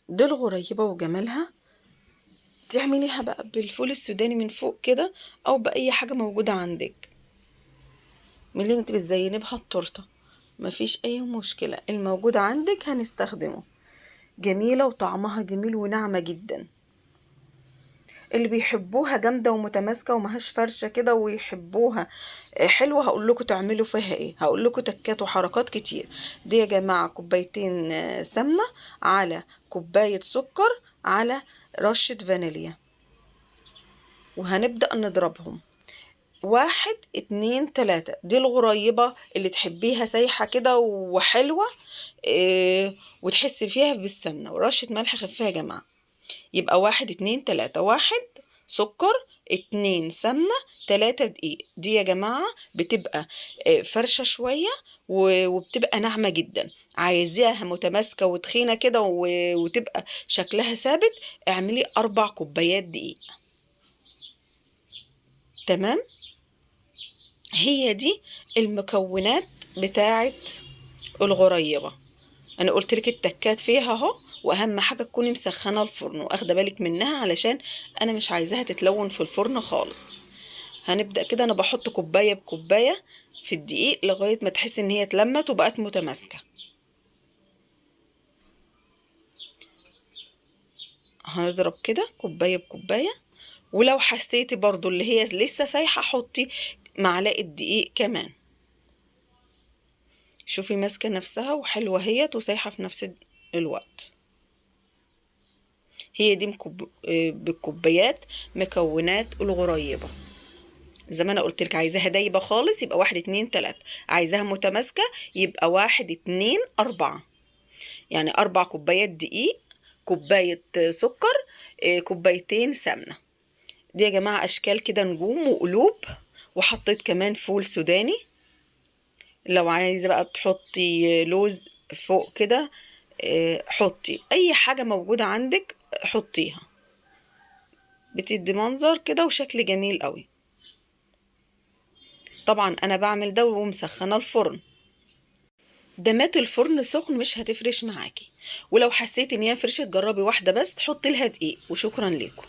دي الغريبة وجمالها. تعمليها بقى بالفول السوداني من فوق كده، او باي حاجة موجودة عندك من اللي انت بتزيني بها التورته، مفيش اي مشكلة، الموجود عندك هنستخدمه. جميلة وطعمها جميل وناعمة جدا. اللي بيحبوها جامدة ومتماسكة ومهاش فرشة كده ويحبوها حلوة، هقول لكم تعملوا فيها ايه، هقول لكم تكات وحركات كتير. دي يا جماعة كوبايتين سمنة، على كوباية سكر، على رشة فانيليا، وهنبدأ نضربهم. 1 2 3. دي الغريبة اللي تحبيها سايحة كده وحلوة، وتحسي فيها بالسمنة ورشة ملح خفيفة يا جماعة. يبقى 1 2 3. 1 سكر، 2 سمنة، 3 دقيق. دي يا جماعة بتبقى فرشة شوية وبتبقى ناعمة جدا. عايزاها متماسكة وتخينة كده وتبقى شكلها ثابت، اعملي 4 كوبايات دقيق. تمام. هي دي المكونات بتاعت الغريبة. انا قلت لك التكات فيها اهو، واهم حاجه تكوني مسخنه الفرن واخده بالك منها، علشان انا مش عايزاها تتلون في الفرن خالص. هنبدا كده، انا بحط كوبايه بكوبايه في الدقيق لغايه ما تحس ان هي اتلمت وبقت متماسكه. هنضرب كده كوبايه بكوبايه، ولو حسيتي برضو اللي هي لسه سايحه حطي معلقه دقيق كمان. شوفي ماسكه نفسها وحلوه هي وسايحه في نفس الوقت. هي دي بالكوبايات مكونات الغريبة. زي ما انا قلت لك، عايزاها دايبة خالص يبقى 1 2 3، عايزاها متماسكة يبقى 1 2 4. يعني 4 كوبايات دقيق، كوباية سكر، كوبايتين سمنة. دي يا جماعة اشكال كده نجوم وقلوب. وحطيت كمان فول سوداني، لو عايزة بقى تحطي لوز فوق كده حطي اي حاجة موجودة عندك حطيها، بتدي منظر كده وشكل جميل قوي. طبعا انا بعمل ده ومسخنه الفرن. دمات الفرن سخن مش هتفرش معاكي، ولو حسيت ان هي فرشت جربي واحده بس، تحطي لها دقيق. وشكرا لكم.